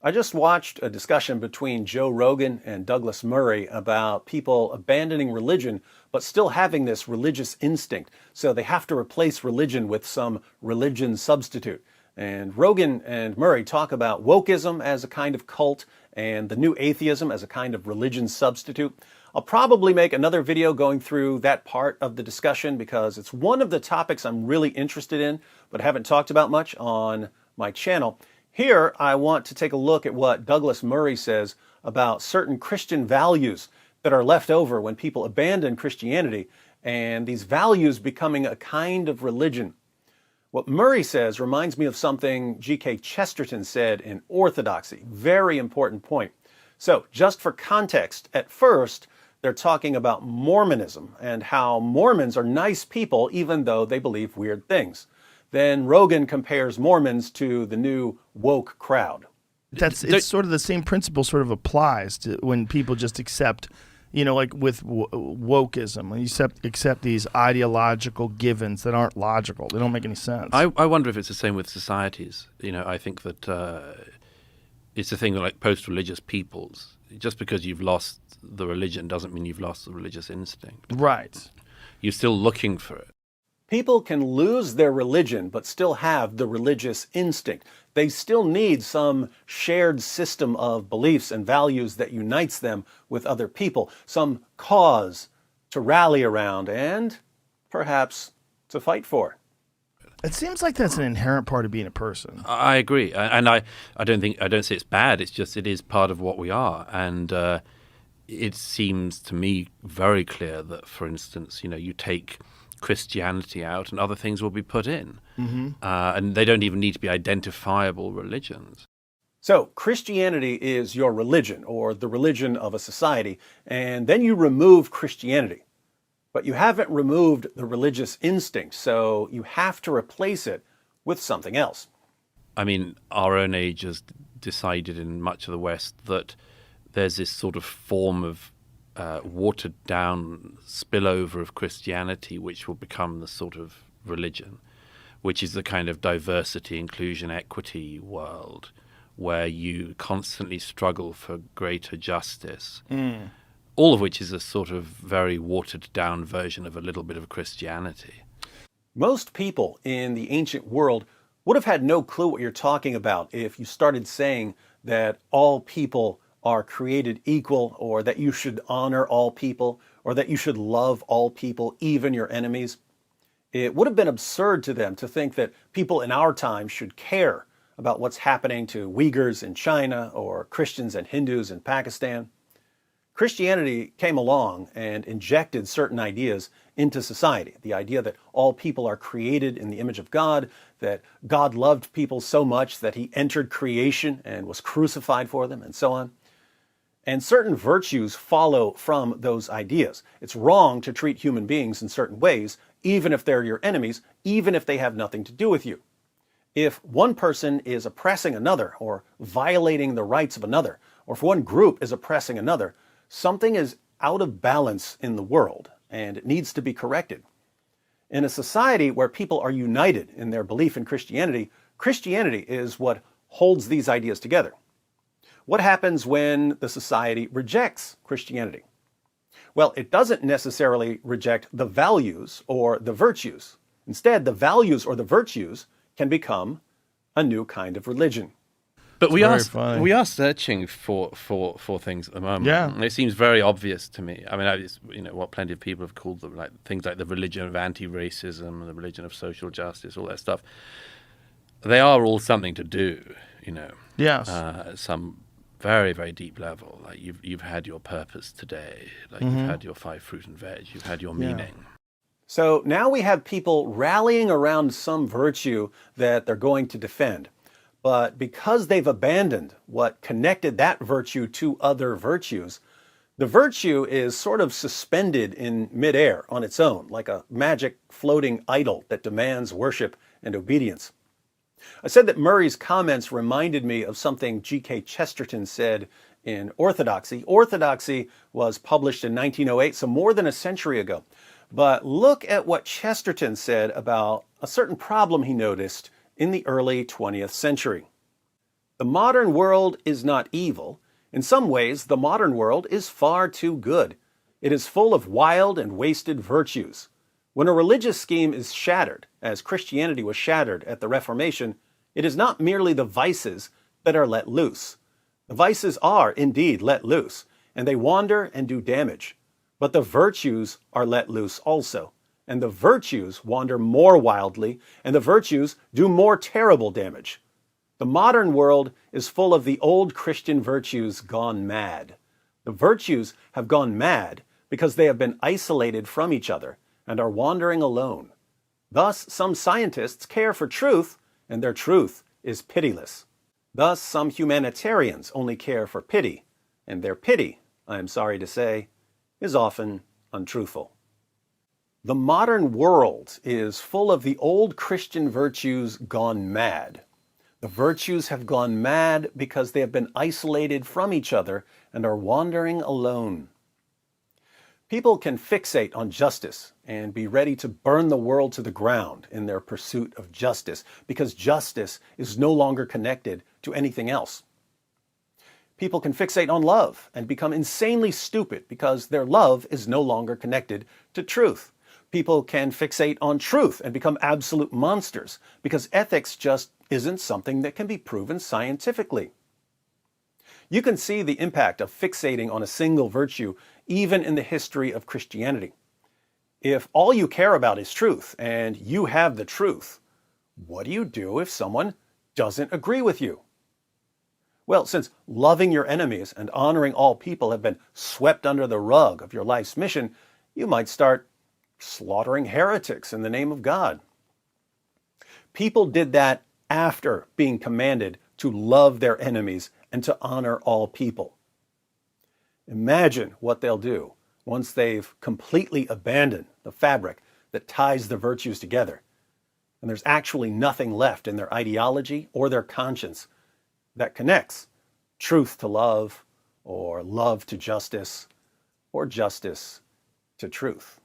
I just watched a discussion between Joe Rogan and Douglas Murray about people abandoning religion, but still having this religious instinct. So they have to replace religion with some religion substitute. And Rogan and Murray talk about wokeism as a kind of cult and the new atheism as a kind of religion substitute. I'll probably make another video going through that part of the discussion because it's one of the topics I'm really interested in, but haven't talked about much on my channel. Here, I want to take a look at what Douglas Murray says about certain Christian values that are left over when people abandon Christianity and these values becoming a kind of religion. What Murray says reminds me of something G.K. Chesterton said in Orthodoxy. Very important point. So, just for context, at first, they're talking about Mormonism and how Mormons are nice people even though they believe weird things. Then Rogan compares Mormons to the new woke crowd. It's sort of the same principle sort of applies to when people just accept, like with wokeism, when you accept these ideological givens that aren't logical. They don't make any sense. I wonder if it's the same with societies. I think that it's a thing like post-religious peoples. Just because you've lost the religion doesn't mean you've lost the religious instinct. Right. You're still looking for it. People can lose their religion but still have the religious instinct. They still need some shared system of beliefs and values that unites them with other people, some cause to rally around and perhaps to fight for. It seems like that's an inherent part of being a person. I agree, and I don't say it's bad. It's just it is part of what we are, and it seems to me very clear that, for instance, you take Christianity out and other things will be put in. Mm-hmm. And they don't even need to be identifiable religions. So Christianity is your religion or the religion of a society, and then you remove Christianity. But you haven't removed the religious instinct, so you have to replace it with something else. I mean, our own age has decided in much of the West that there's this sort of form of watered down spillover of Christianity which will become the sort of religion, which is the kind of diversity, inclusion, equity world where you constantly struggle for greater justice, all of which is a sort of very watered down version of a little bit of Christianity. Most people in the ancient world would have had no clue what you're talking about if you started saying that all people are created equal, or that you should honor all people, or that you should love all people, even your enemies. It would have been absurd to them to think that people in our time should care about what's happening to Uyghurs in China or Christians and Hindus in Pakistan. Christianity came along and injected certain ideas into society. The idea that all people are created in the image of God, that God loved people so much that he entered creation and was crucified for them, and so on. And certain virtues follow from those ideas. It's wrong to treat human beings in certain ways, even if they're your enemies, even if they have nothing to do with you. If one person is oppressing another or violating the rights of another, or if one group is oppressing another, something is out of balance in the world, and it needs to be corrected. In a society where people are united in their belief in Christianity, Christianity is what holds these ideas together. What happens when the society rejects Christianity? Well, it doesn't necessarily reject the values or the virtues. Instead, the values or the virtues can become a new kind of religion. But we are searching for things at the moment. Yeah. It seems very obvious to me. I mean, what plenty of people have called them, like things like the religion of anti-racism, the religion of social justice, all that stuff. They are all something to do, Yes. Some very, very deep level. Like you've had your purpose today. Like you've had your 5 fruit and veg. You've had your meaning. So now we have people rallying around some virtue that they're going to defend. But because they've abandoned what connected that virtue to other virtues, the virtue is sort of suspended in midair on its own, like a magic floating idol that demands worship and obedience. I said that Murray's comments reminded me of something G.K. Chesterton said in Orthodoxy. Orthodoxy was published in 1908, so more than a century ago. But look at what Chesterton said about a certain problem he noticed in the early 20th century. The modern world is not evil. In some ways, the modern world is far too good. It is full of wild and wasted virtues. When a religious scheme is shattered, as Christianity was shattered at the Reformation, it is not merely the vices that are let loose. The vices are indeed let loose, and they wander and do damage. But the virtues are let loose also, and the virtues wander more wildly, and the virtues do more terrible damage. The modern world is full of the old Christian virtues gone mad. The virtues have gone mad because they have been isolated from each other and are wandering alone. Thus, some scientists care for truth, and their truth is pitiless. Thus, some humanitarians only care for pity, and their pity, I am sorry to say, is often untruthful. The modern world is full of the old Christian virtues gone mad. The virtues have gone mad because they have been isolated from each other and are wandering alone. People can fixate on justice and be ready to burn the world to the ground in their pursuit of justice because justice is no longer connected to anything else. People can fixate on love and become insanely stupid because their love is no longer connected to truth. People can fixate on truth and become absolute monsters because ethics just isn't something that can be proven scientifically. You can see the impact of fixating on a single virtue even in the history of Christianity. If all you care about is truth and you have the truth, what do you do if someone doesn't agree with you? Well, since loving your enemies and honoring all people have been swept under the rug of your life's mission, you might start slaughtering heretics in the name of God. People did that after being commanded to love their enemies and to honor all people. Imagine what they'll do once they've completely abandoned the fabric that ties the virtues together, and there's actually nothing left in their ideology or their conscience that connects truth to love, or love to justice, or justice to truth.